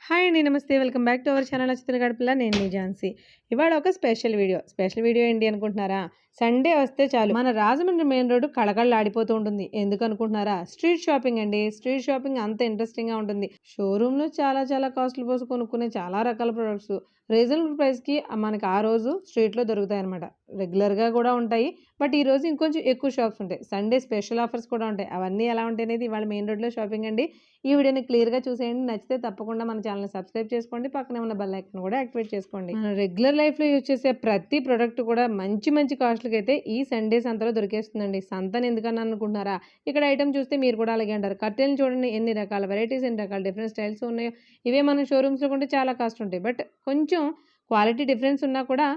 Hi అండి, నమస్తే. Welcome back to our channel నచ్చుతున్న గడపల. నేను మీ ఝాన్సీ. ఇవాళ ఒక స్పెషల్ వీడియో ఏంటి అనుకుంటున్నారా? సండే వస్తే చాలు మన రాజమండ్రి మెయిన్ రోడ్డు కళకళలాడిపోతూ ఉంటుంది. ఎందుకు అనుకుంటున్నారా? స్ట్రీట్ షాపింగ్ అండి. స్ట్రీట్ షాపింగ్ అంత ఇంట్రెస్టింగ్గా ఉంటుంది. షోరూంలో చాలా కాస్ట్లు పోసి కొనుక్కునే చాలా రకాల ప్రొడక్ట్స్ రీజనబుల్ ప్రైస్కి మనకి ఆ రోజు స్ట్రీట్లో దొరుకుతాయి అనమాట. రెగ్యులర్గా కూడా ఉంటాయి, బట్ ఈ రోజు ఇంకొంచెం ఎక్కువ షాప్స్ ఉంటాయి. సండే స్పెషల్ ఆఫర్స్ కూడా ఉంటాయి. అవన్నీ ఎలా ఉంటాయి అనేది ఇవాళ మెయిన్ రోడ్లో షాపింగ్ అండి. ఈ వీడియోని క్లియర్గా చూసేయండి. నచ్చితే తప్పకుండా మన ఛానల్ని సబ్స్క్రైబ్ చేసుకోండి. పక్కనే ఉన్న బెల్ ఐకాన్ కూడా యాక్టివేట్ చేసుకోండి. మన రెగ్యులర్ లైఫ్లో యూజ్ చేసే ప్రతి ప్రోడక్ట్ కూడా మంచి కాస్ట్లకి అయితే ఈ సండే సంతలో దొరికేస్తుందండి. సంతని ఎందుకని అనుకుంటున్నారా? ఇక్కడ ఐటమ్ చూస్తే మీరు కూడా అలాగే అంటారు. కట్టెలను చూడండి, ఎన్ని రకాల వెరైటీస్, ఎన్ని రకాల డిఫరెంట్ స్టైల్స్ ఉన్నాయో. ఇవే మనం షోరూమ్స్లో కొంటే చాలా కాస్ట్ ఉంటాయి, బట్ కొంచెం క్వాలిటీ డిఫరెన్స్ ఉన్నా కూడా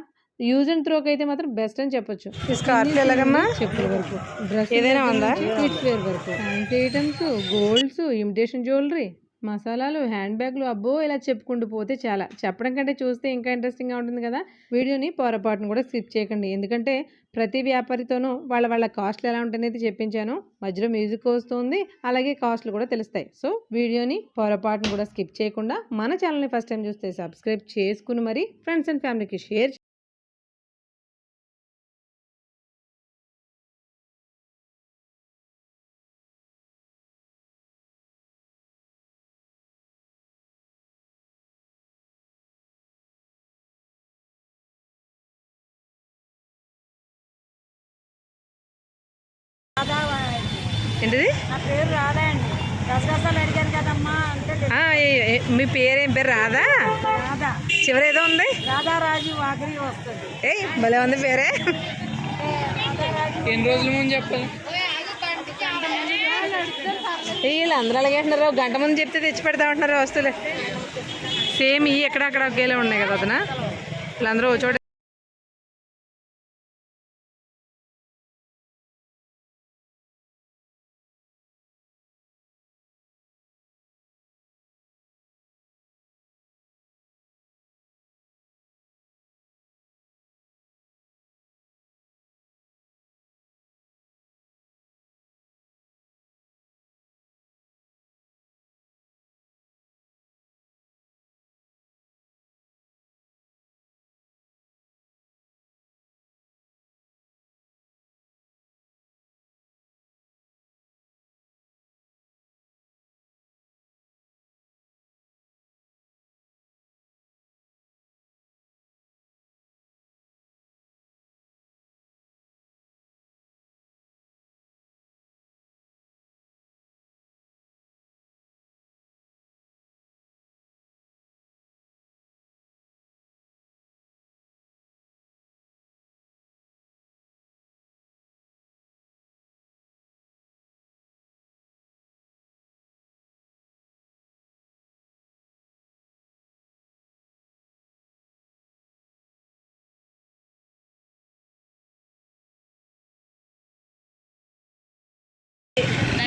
యూజ్ అండ్ త్రోకి అయితే మాత్రం బెస్ట్ అని చెప్పొచ్చు. చెప్పుల వరకు, డ్రెస్ ఏదైనా ఉందా, కిడ్స్ వేర్ వరకు, fancy items, golds, imitation jewellery, మసాలాలు, హ్యాండ్ బ్యాగ్లు, అబ్బో ఇలా చెప్పుకుంటూ పోతే చాలా. చెప్పడం కంటే చూస్తే ఇంకా ఇంట్రెస్టింగ్గా ఉంటుంది కదా. వీడియోని పొరపాటును కూడా స్కిప్ చేయకండి, ఎందుకంటే ప్రతి వ్యాపారితోనూ వాళ్ళ కాస్ట్లు ఎలా ఉంటాయనేది చెప్పించాను. మధ్యలో మ్యూజిక్ వస్తుంది, అలాగే కాస్ట్లు కూడా తెలుస్తాయి. సో వీడియోని పొరపాటును కూడా స్కిప్ చేయకుండా మన ఛానల్ని ఫస్ట్ టైం చూస్తే సబ్స్క్రైబ్ చేసుకుని మరి ఫ్రెండ్స్ అండ్ ఫ్యామిలీకి షేర్. ఏంటిది? నా పేరు రాధా అండి. గసగసాలు అడిగాను కదమ్మా అంటే. మీ పేరేం పేరు? రాధా? రాధా చివరి ఏదో ఉంది, రాధారాజు వాగిరి వస్తుంది. భలే ఉంది పేరే. ఎన్ని రోజుల ముందు చెప్పాలి? వీళ్ళు అందరూ అలాగే అంటున్నారు. గంట ముందు చెప్తే తెచ్చి పెడతా ఉంటున్నారు వస్తువులే. సేమ్ ఈ ఎక్కడక్కడ ఒకేలా ఉన్నాయి కదా అతను. వీళ్ళందరూ చోట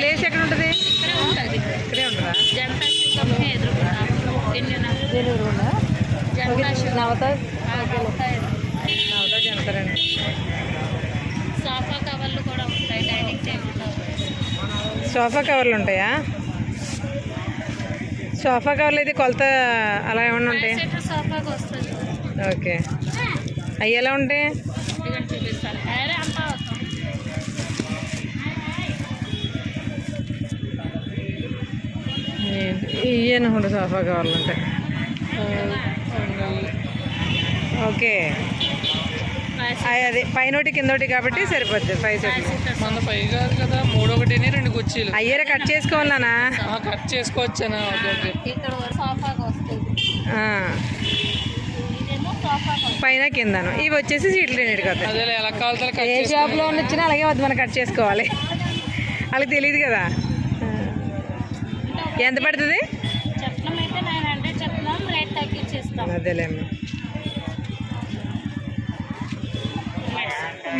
ప్లేస్ ఎక్కడ ఉంటుంది? ఇక్కడే ఉంటుందా? నవత జనతారండి. సోఫా కవర్లు కూడా ఉంటాయి, డైనింగ్ టేబుల్ సోఫా కవర్లు ఉంటాయా? సోఫా కవర్లు అయితే కొలత అలా ఏమన్నా ఉంటాయి? సోఫాకి వస్తుంది. ఓకే, అవి ఎలా ఉంటాయి? చూపిస్తాను. ఇయ్యను కూడా సోఫా కవర్లు ఉంటాయి. ఓకే, అదే పైనోటి కిందోటి కాబట్టి సరిపోద్ది. 5 సెట్లు మన 5 కాదు కదా, 3 ఒకటి 2 కుర్చీలు. అయ్యారా కట్ చేసుకోవాలనా? కట్ చేసుకోవచ్చానా? ఇక్కడ సోఫాకి వస్తుంది, పైన కిందను. ఇవి వచ్చేసి సీట్లు రెండింటి కదా. అదే ఎలా కావాలో ఏ షాప్లో వచ్చినా అలాగే వద్దు, మనం కట్ చేసుకోవాలి. వాళ్ళకి తెలియదు కదా. ఎంత పడుతుంది? అదేలేమ్మా.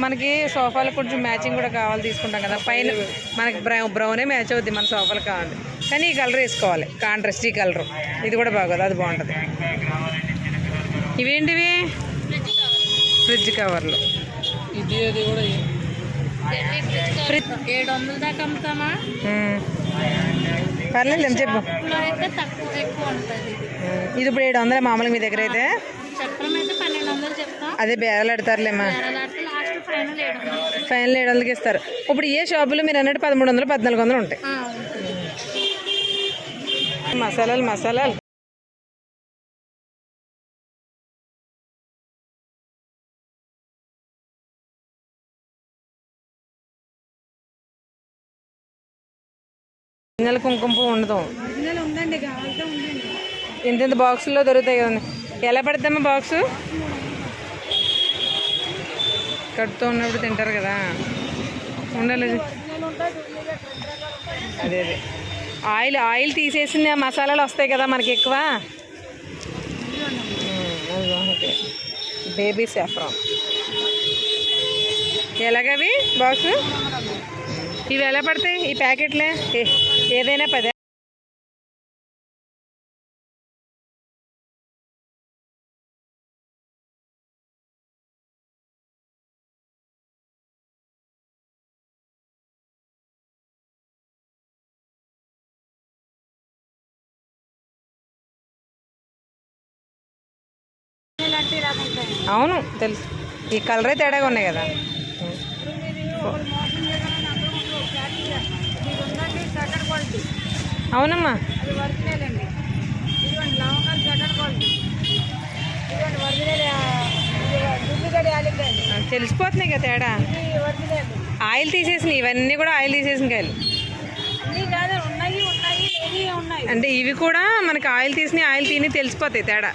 మనకి సోఫాలకు కొంచెం మ్యాచింగ్ కూడా కావాలి, తీసుకుంటాం కదా. పైన మనకి బ్రౌనే మ్యాచ్ అవుద్ది మన సోఫాలు కావాలి, కానీ ఈ కలర్ వేసుకోవాలి, కాంట్రాస్ట్. ఈ కలరు ఇది కూడా బాగోదు, అది బాగుంటుంది. ఇవేంటివి? ఫ్రిడ్జ్ కవర్లు. ఇది అది కూడా 700 దాకా అమ్ముతామా? పర్లేదు చెప్పు. అయితే తక్కువ ఎక్కువ ఉంటుంది. ఇది ఇప్పుడు 700 మామూలుగా మీ దగ్గర అయితే? చక్రం అయితే 1200 చెప్తాం. అదే బేరాలు ఆడతారులేమ్మా. Last final 700. ఫైనల్ 700కి ఇస్తారు. ఇప్పుడు ఏ షాపులో మీరు అన్నట్టు 1300 1400 ఉంటాయి. మసాలాలు ఒరిజినల్ కుంకుమ పువ్వు ఉండదు. ఉందండి, కావాలంటే ఉందండి. ఇంత బాక్సుల్లో దొరుకుతాయి కదండి. ఎలా పడుతుందమ్మా బాక్సు? కడుతూ ఉన్నప్పుడు తింటారు కదా, ఉండాలి. అదే ఆయిల్ తీసేసింది, ఆ మసాలాలు వస్తాయి కదా మనకి ఎక్కువ. ఓకే, బేబీ సాఫ్రాన్ ఎలాగవి బాక్సు? ఇవి ఎలా పడతాయి ఈ ప్యాకెట్లే? ఏదైనా 10. అవును తెలుసు, ఈ కలరే తేడాగా ఉన్నాయి కదా. అవునమ్మా, తెలిసిపోతున్నాయి కదా తేడా. ఆయిల్ తీసేసిన, ఇవన్నీ కూడా ఆయిల్ తీసేసిన కాయలు అంటే ఇవి కూడా మనకి ఆయిల్ తీసిన ఆయిల్ తిని తెలిసిపోతాయి తేడా.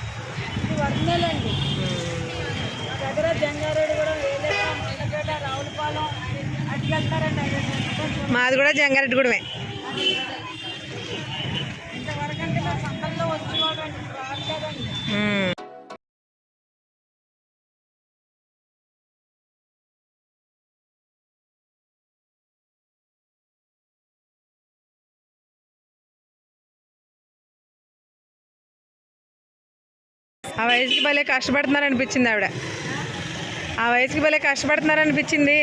మాది కూడా జంగారెడ్డి గూడమే. ఆ వయసుకి భలే కష్టపడుతున్నారు అనిపించింది ఆవిడ. ఆ వయసుకి భలే కష్టపడుతున్నారు అనిపించింది.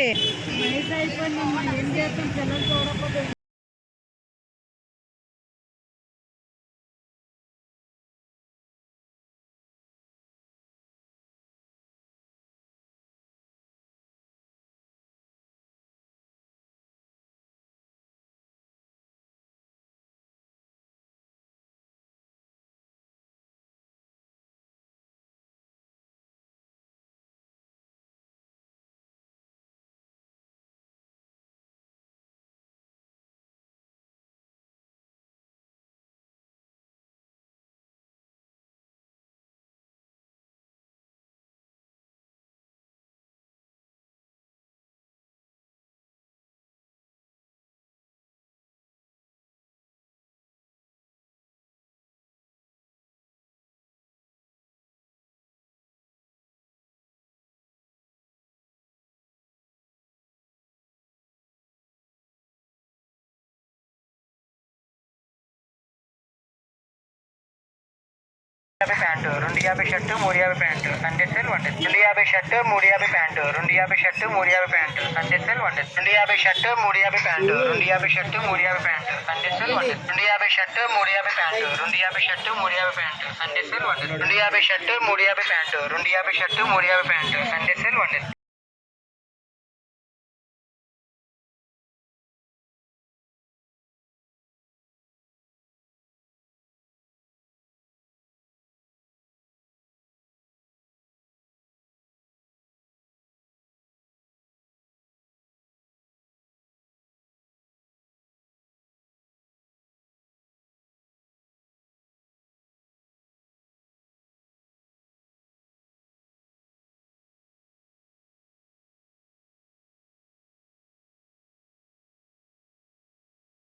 ప్యాంటు 250 షర్టు 350 ప్యాంటు అండెసెల్ 250 షర్టు 350 ప్యాంటు 250 షర్టు 350 ప్యాంటు అండెసెల్ 250 షర్టు 350 ప్యాంటు 250 షర్టు 350 ప్యాంటు అండెసెల్ 250 షర్టు 350 ప్యాంటు 250 షర్టు 350 ప్యాంటు అండెసెల్ 250 షర్టు 350 ప్యాంటు 250 షర్టు 350 ప్యాంటు అండెసెల్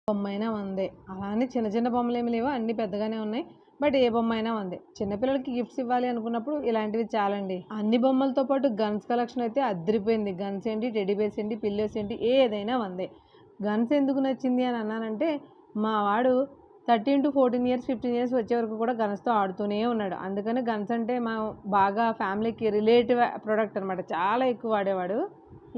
బొమ్మ అయినా వందే. అలానే చిన్న చిన్న బొమ్మలు ఏమి లేవు, అన్నీ పెద్దగానే ఉన్నాయి. బట్ ఏ బొమ్మ అయినా వందే. చిన్నపిల్లలకి గిఫ్ట్స్ ఇవ్వాలి అనుకున్నప్పుడు ఇలాంటివి చాలండి. అన్ని బొమ్మలతో పాటు గన్స్ కలెక్షన్ అయితే అదిరిపోయింది. గన్స్ ఏంటి, టెడ్డీ బేర్స్ ఏంటి, పిల్లోస్ ఏంటి, ఏదైనా వందే. గన్స్ ఎందుకు నచ్చింది అని అన్నానంటే, మా వాడు 13 to 14 years 15 years వచ్చే వరకు కూడా గన్స్తో ఆడుతూనే ఉన్నాడు. అందుకని గన్స్ అంటే మా బాగా ఫ్యామిలీకి రిలేటివ్ ప్రోడక్ట్ అనమాట. చాలా ఎక్కువ వాడేవాడు.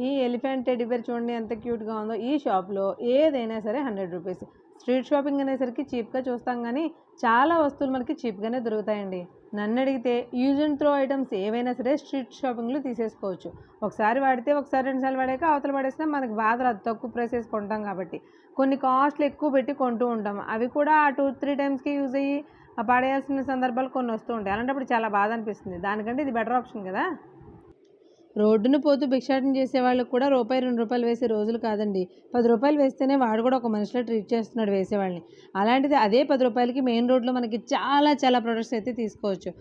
ఈ ఎలిఫెంట్ టెడ్డీ బేర్ చూడండి ఎంత క్యూట్గా ఉందో. ఈ షాప్లో ఏదైనా సరే 100 రూపీస్. స్ట్రీట్ షాపింగ్ అనేసరికి చీప్గా చూస్తాం కానీ చాలా వస్తువులు మనకి చీప్గానే దొరుకుతాయండి. నన్ను అడిగితే యూజ్ అండ్ త్రో ఐటమ్స్ ఏవైనా సరే స్ట్రీట్ షాపింగ్లో తీసేసుకోవచ్చు. ఒకసారి వాడితే ఒకసారి 2 సార్లు వాడాక అవతల పడేసినా మనకి బాధ రాదు, తక్కువ ప్రైసెస్ కొంటాం కాబట్టి. కొన్ని కాస్ట్లు ఎక్కువ పెట్టి కొంటూ ఉంటాం, అవి కూడా 2-3 టైమ్స్కి యూజ్ అయ్యి పడేయాల్సిన సందర్భాలు కొన్ని వస్తూ ఉంటాయి. అలాంటప్పుడు చాలా బాధ అనిపిస్తుంది. దానికంటే ఇది బెటర్ ఆప్షన్ కదా. రోడ్డును పోతూ భిక్షాటన చేసే వాళ్ళకి కూడా ₹2 వేసే రోజులు కాదండి. ₹10 వేస్తేనే వాడు కూడా ఒక మనిషిలో ట్రీట్ చేస్తున్నాడు వేసేవాళ్ళని. అలాంటిది అదే ₹10కి మెయిన్ రోడ్లో మనకి చాలా చాలా ప్రొడక్ట్స్ అయితే తీసుకోవచ్చు.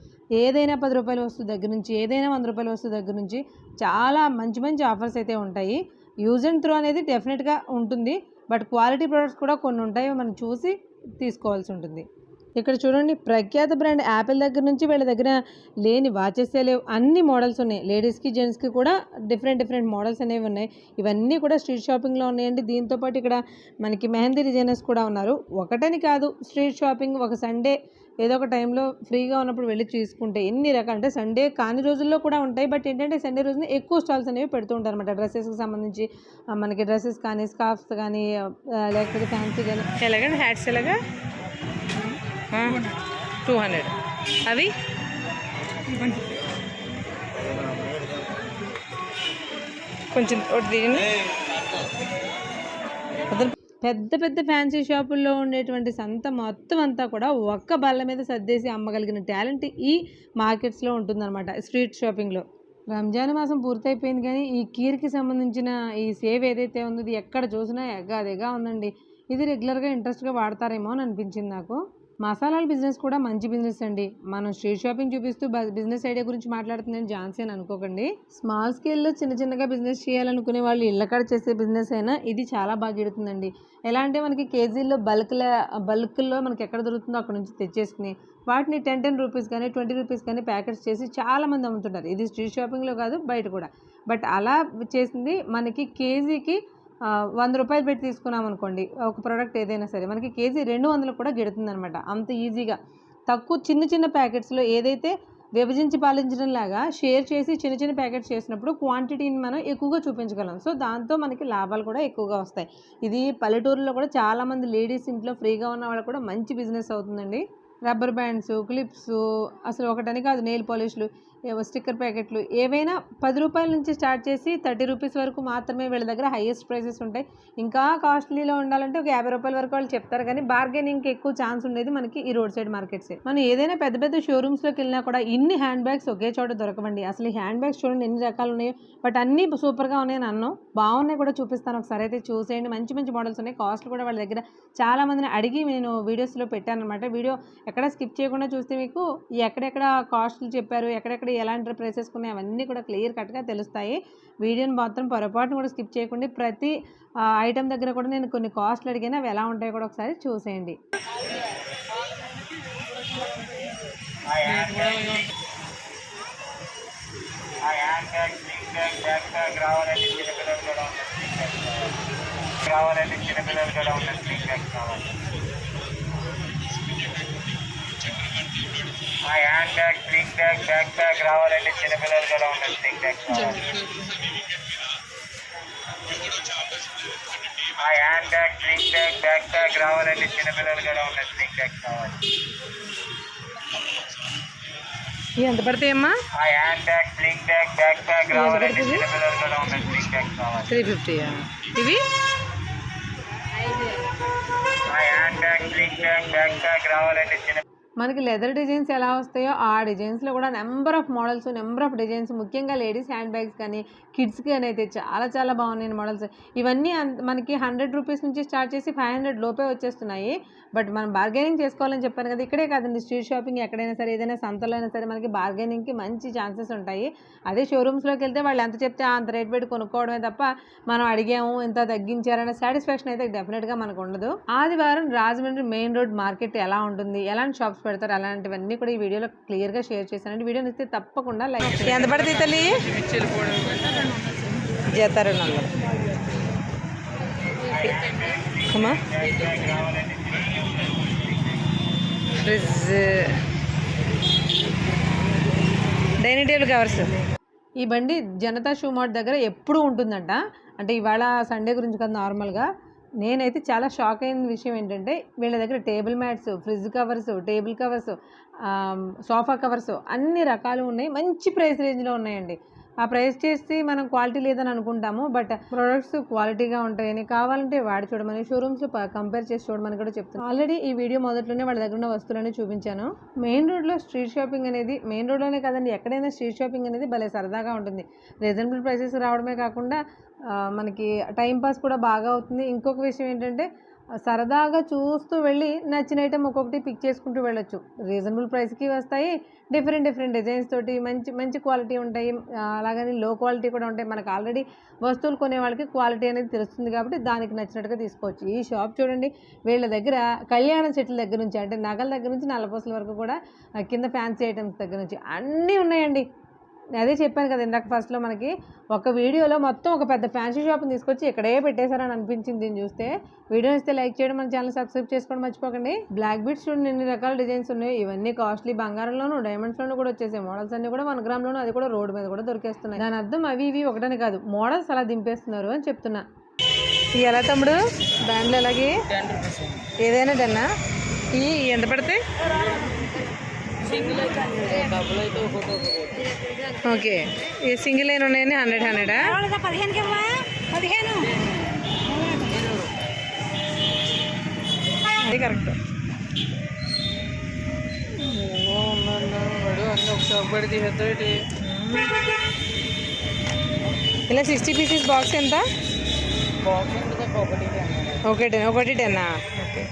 ఏదైనా ₹10 వస్తువు దగ్గర నుంచి, ఏదైనా ₹100 వస్తువు దగ్గర నుంచి చాలా మంచి మంచి ఆఫర్స్ అయితే ఉంటాయి. యూజ్ అండ్ త్రో అనేది డెఫినెట్గా ఉంటుంది, బట్ క్వాలిటీ ప్రొడక్ట్స్ కూడా కొన్ని ఉంటాయి, మనం చూసి తీసుకోవాల్సి ఉంటుంది. ఇక్కడ చూడండి, ప్రఖ్యాత బ్రాండ్ యాపిల్ దగ్గర నుంచి వీళ్ళ దగ్గర లేని వాచెసే లేవు, అన్ని మోడల్స్ ఉన్నాయి. లేడీస్కి జెంట్స్కి కూడా డిఫరెంట్ మోడల్స్ అనేవి ఉన్నాయి. ఇవన్నీ కూడా స్ట్రీట్ షాపింగ్లో ఉన్నాయండి. దీంతోపాటు ఇక్కడ మనకి మెహందీ డిజైనర్స్ కూడా ఉన్నారు. ఒకటని కాదు, స్ట్రీట్ షాపింగ్ ఒక సండే ఏదో ఒక టైంలో ఫ్రీగా ఉన్నప్పుడు వెళ్ళి చూసుకుంటే ఎన్ని రకాలు అంటే సండే కాని రోజుల్లో కూడా ఉంటాయి. బట్ ఏంటంటే సండే రోజున ఎక్కువ స్టాల్స్ అనేవి పెడుతూ ఉంటారు అనమాట. డ్రెస్సెస్కి సంబంధించి మనకి డ్రెస్సెస్ కానీ, స్కార్ఫ్స్ కానీ, లేకపోతే ఫ్యాన్సీ కానీ. ఎలాగండి హ్యాట్స్ ఎలాగా 200 అవి కొంచెం పెద్ద పెద్ద ఫ్యాన్సీ షాపుల్లో ఉండేటువంటి సంత మొత్తం అంతా కూడా ఒక్క బల్ల మీద సర్దేసి అమ్మగలిగిన టాలెంట్ ఈ మార్కెట్స్లో ఉంటుందన్నమాట, స్ట్రీట్ షాపింగ్లో. రంజాన్ మాసం పూర్తయిపోయింది కానీ ఈ కీర్కి సంబంధించిన ఈ సేవ్ ఏదైతే ఉందో ఇది ఎక్కడ చూసినా ఎగ్గాదిగా ఉందండి. ఇది రెగ్యులర్గా ఇంట్రెస్ట్గా వాడతారేమో అని అనిపించింది నాకు. మసాలాల బిజినెస్ కూడా మంచి బిజినెస్ అండి. మనం స్ట్రీట్ షాపింగ్ చూపిస్తూ బిజినెస్ ఐడియా గురించి మాట్లాడుతుందని ఝాన్సీ అని అనుకోకండి. స్మాల్ స్కేల్లో చిన్నగా బిజినెస్ చేయాలనుకునే వాళ్ళు ఇళ్ళకాడ చేసే బిజినెస్ అయినా ఇది చాలా బాగా ఎడుతుందండి. ఎలా అంటే మనకి కేజీల్లో బల్క్లో మనకి ఎక్కడ దొరుకుతుందో అక్కడ నుంచి తెచ్చేసుకుని వాటిని 10 రూపీస్ కానీ 20 రూపీస్ కానీ ప్యాకెట్స్ చేసి చాలామంది అమ్ముతుంటారు. ఇది స్ట్రీట్ షాపింగ్లో కాదు, బయట కూడా. బట్ అలా చేసింది మనకి కేజీకి ₹100 పెట్టి తీసుకున్నాం అనుకోండి, ఒక ప్రోడక్ట్ ఏదైనా సరే మనకి కేజీ 200 కూడా గెడుతుంది అనమాట. అంత ఈజీగా తక్కువ చిన్న ప్యాకెట్స్లో ఏదైతే విభజించి పాలించడం లాగా షేర్ చేసి చిన్న ప్యాకెట్స్ చేసినప్పుడు క్వాంటిటీని మనం ఎక్కువగా చూపించగలం. సో దాంతో మనకి లాభాలు కూడా ఎక్కువగా వస్తాయి. ఇది పల్లెటూరులో కూడా చాలామంది లేడీస్ ఇంట్లో ఫ్రీగా ఉన్న వాళ్ళు కూడా మంచి బిజినెస్ అవుతుందండి. రబ్బర్ బ్యాండ్స్, క్లిప్స్, అసలు ఒకటని కాదు, నెయిల్ పాలిష్లు, స్టిక్కర్ ప్యాకెట్లు ఏవైనా ₹10 నుంచి స్టార్ట్ చేసి 30 రూపీస్ వరకు మాత్రమే వీళ్ళ దగ్గర హైయెస్ట్ ప్రైసెస్ ఉంటాయి. ఇంకా కాస్ట్లీలో ఉండాలంటే ఒక ₹50 వరకు వాళ్ళు చెప్తారు, కానీ బార్గెనింగ్కి ఎక్కువ ఛాన్స్ ఉండేది మనకి ఈ రోడ్ సైడ్ మార్కెట్సే. మనం ఏదైనా పెద్ద షోరూమ్స్లోకి వెళ్ళినా కూడా ఇన్ని హ్యాండ్ బ్యాగ్స్ ఒకే చోట దొరకవండి. అసలు ఈ హ్యాండ్ బ్యాగ్స్ చూడండి ఎన్ని రకాలు ఉన్నాయో, బట్ అన్నీ సూపర్గా ఉన్నాయని అన్నాం. బాగున్నాయి కూడా, చూపిస్తాను ఒకసారి అయితే చూసేయండి. మంచి మోడల్స్ ఉన్నాయి. కాస్ట్లు కూడా వాళ్ళ దగ్గర చాలామందిని అడిగి నేను వీడియోస్లో పెట్టాను అనమాట. వీడియో ఎక్కడ స్కిప్ చేయకుండా చూస్తే మీకు ఎక్కడెక్కడ కాస్ట్లు చెప్పారు, ఎక్కడెక్కడ ఎలాంటి ప్రైసెస్ ఉన్నాయి అవన్నీ కూడా క్లియర్ కట్గా తెలుస్తాయి. వీడియోని మాత్రం పొరపాటును కూడా స్కిప్ చేయకుండా ప్రతి ఐటమ్ దగ్గర కూడా నేను కొన్ని కాస్ట్లు అడిగాను, అవి ఎలా ఉంటాయో కూడా ఒకసారి చూసేయండి. Hand bag, sling bag, back bag రావాలంటే చిన్నపిల్లలు కూడా ఉన్నది. స్లింగ్ బ్యాగ్ కావాలి. Hand bag, sling bag, back bag రావాలంటే చిన్నపిల్లలు కూడా ఉన్నది. స్లింగ్ బ్యాగ్ కావాలి. ఎంత పడతాయమ్మా? Hand bag, sling bag, back bag రావాలంటే చిన్నపిల్లలు కూడా ఉన్నది. స్లింగ్ బ్యాగ్ కావాలి. 350. ఇవి hand bag, sling bag, back bag రావాలంటే చిన్న మనకి లెదర్ డిజైన్స్ ఎలా వస్తాయో ఆ డిజైన్స్లో కూడా number of models, number of designs, ముఖ్యంగా లేడీస్ హ్యాండ్ బ్యాగ్స్ కానీ కిడ్స్కి కానీ అయితే చాలా బాగున్నాయి మోడల్స్. ఇవన్నీ మనకి ₹100 నుంచి స్టార్ట్ చేసి 500 లోపే వచ్చేస్తున్నాయి. బట్ మనం బార్గెనింగ్ చేసుకోవాలని చెప్పాను కదా, ఇక్కడే కాదండి, స్ట్రీట్ షాపింగ్ ఎక్కడైనా సరే, ఏదైనా సంతలో అయినా సరే మనకి బార్గెనింగ్కి మంచి ఛాన్సెస్ ఉంటాయి. అదే షోరూమ్స్లోకి వెళ్తే వాళ్ళు ఎంత చెప్తే అంత రేట్ పెట్టి కొనుక్కోవడమే తప్ప మనం అడిగాము ఇంత తగ్గించారనే సాటిస్ఫాక్షన్ అయితే డెఫినెట్గా మనకు ఉండదు. ఆదివారం రాజమండ్రి మెయిన్ రోడ్ మార్కెట్ ఎలా ఉంటుంది, ఎలాంటి షాప్స్ పెడతారు, అలాంటివన్నీ కూడా ఈ వీడియోలో క్లియర్గా షేర్ చేశానండి. వీడియో నచ్చితే తప్పకుండా లైక్ చేయండి. ఎంత పడుతుంది తల్లి? జత 200. Fridge, dining table covers. ఈ బండి జనతా షూ మార్ట్ దగ్గర ఎప్పుడూ ఉంటుందంట. అంటే ఇవాళ సండే గురించి కదా నార్మల్గా నేనైతే చాలా షాక్ అయిన విషయం ఏంటంటే వీళ్ళ దగ్గర table mats, fridge covers, table covers, sofa covers అన్ని రకాలు ఉన్నాయి. మంచి ప్రైస్ రేంజ్లో ఉన్నాయండి. ఆ ప్రైస్ చేసి మనం క్వాలిటీ లేదని అనుకుంటాము, బట్ ప్రొడక్ట్స్ క్వాలిటీగా ఉంటాయని, కావాలంటే వాడి చూడమని, షోరూమ్స్లో కంపేర్ చేసి చూడమని కూడా చెప్తాను. ఆల్రెడీ ఈ వీడియో మొదట్లోనే వాళ్ళ దగ్గర ఉన్న వస్తువులని చూపించాను. మెయిన్ రోడ్లో స్ట్రీట్ షాపింగ్ అనేది, మెయిన్ రోడ్లోనే కాదండి, ఎక్కడైనా స్ట్రీట్ షాపింగ్ అనేది భలే సరదాగా ఉంటుంది. రీజనబుల్ ప్రైసెస్ రావడమే కాకుండా మనకి టైంపాస్ కూడా బాగా అవుతుంది. ఇంకొక విషయం ఏంటంటే సరదాగా చూస్తూ వెళ్ళి నచ్చిన ఐటెం ఒక్కొక్కటి పిక్ చేసుకుంటూ వెళ్ళొచ్చు. రీజనబుల్ ప్రైస్కి వస్తాయి, డిఫరెంట్ డిజైన్స్ తోటి మంచి మంచి క్వాలిటీ ఉంటాయి, అలాగని లో క్వాలిటీ కూడా ఉంటాయి. మనకు ఆల్రెడీ వస్తువులు కొనే వాళ్ళకి క్వాలిటీ అనేది తెలుస్తుంది కాబట్టి దానికి నచ్చినట్టుగా తీసుకోవచ్చు. ఈ షాప్ చూడండి, వీళ్ళ దగ్గర కళ్యాణ సెట్ల దగ్గర నుంచి, అంటే నగల దగ్గర నుంచి నల్లపూసల వరకు కూడా, కింద ఫ్యాన్సీ ఐటమ్స్ దగ్గర నుంచి అన్నీ ఉన్నాయండి. అదే చెప్పాను కదా ఇందాక ఫస్ట్లో, మనకి ఒక వీడియోలో మొత్తం ఒక పెద్ద ఫ్యాన్సీ షాప్ని తీసుకొచ్చి ఇక్కడే పెట్టేశారని అనిపించింది దీన్ని చూస్తే. వీడియో ఇస్తే లైక్ చేయడం, మన ఛానల్ సబ్స్క్రైబ్ చేసుకోవడం మర్చిపోకండి. బ్లాక్ బీడ్స్ చూడండి ఎన్ని రకాల డిజైన్స్ ఉన్నాయి. ఇవన్నీ కాస్ట్లీ, బంగారంలోను డైమండ్స్లోనూ కూడా వచ్చేసాయి. మోడల్స్ అన్నీ కూడా 1 గ్రామ్లోను, అది కూడా రోడ్డు మీద కూడా దొరికేస్తున్నాయి. దాని అర్థం అవి ఇవి ఒకటని కాదు, మోడల్స్ అలా దింపేస్తున్నారు అని చెప్తున్నా. ఇవి ఎలా తమ్ముడు బ్యాండ్లు ఎలాగే? 10 రూపీస్ ఏదైనా డన్నా? ఇవి ఎంత పడతాయి? సింగిల్ అయితే డబుల్ అయితే ఒక్కొక్క. ఓకే, ఈ సింగిల్ లైన్ ఉన్నాయని 100 అది కరెక్ట్. వాడు అన్నీ ఒక షాప్ పడి తీసేస్తాడు. ఇలా 60 పీసెస్ బాక్స్ ఎంత? బాక్స్ ఒకటి ఒకటి 10. ఓకే.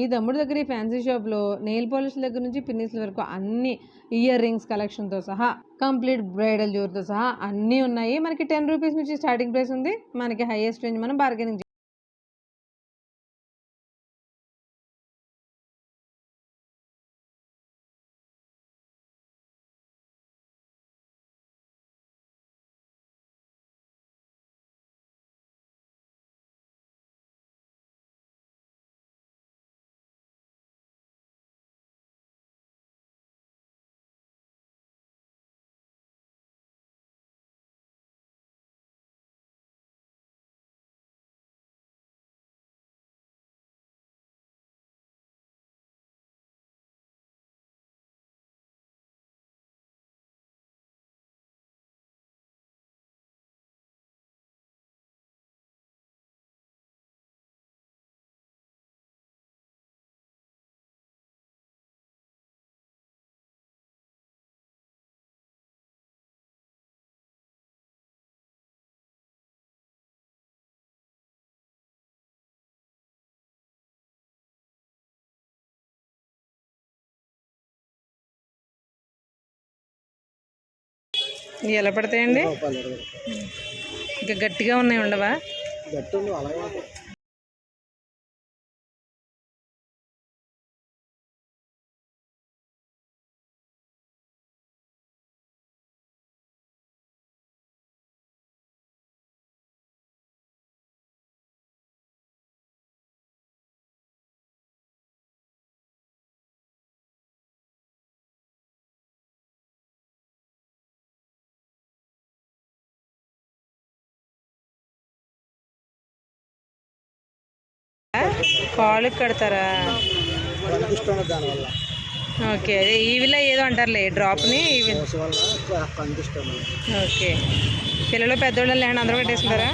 ఈ తమ్ముడు దగ్గర ఈ ఫ్యాన్సీ షాప్లో నెయిల్ పాలిష్ దగ్గర నుంచి పిన్నిస్ల వరకు అన్ని ఇయర్ రింగ్స్ కలెక్షన్తో సహా, కంప్లీట్ బ్రైడల్ జ్యువెలరీతో సహా అన్నీ ఉన్నాయి. మనకి 10 రూపీస్ నుంచి స్టార్టింగ్ ప్రైస్ ఉంది. మనకి హైయెస్ట్ రేంజ్ మనం బార్గెనింగ్ ఎలా పడతాయండి? ఇంకా గట్టిగా ఉన్నాయి, ఉండవా? కాలు కడతారా? ఓకే, అదే ఈవిలా ఏదో అంటారులే డ్రాప్ని. ఓకే, పిల్లలు పెద్దోళ్ళు లేని అందరూ పెట్టేసుకుంటారా?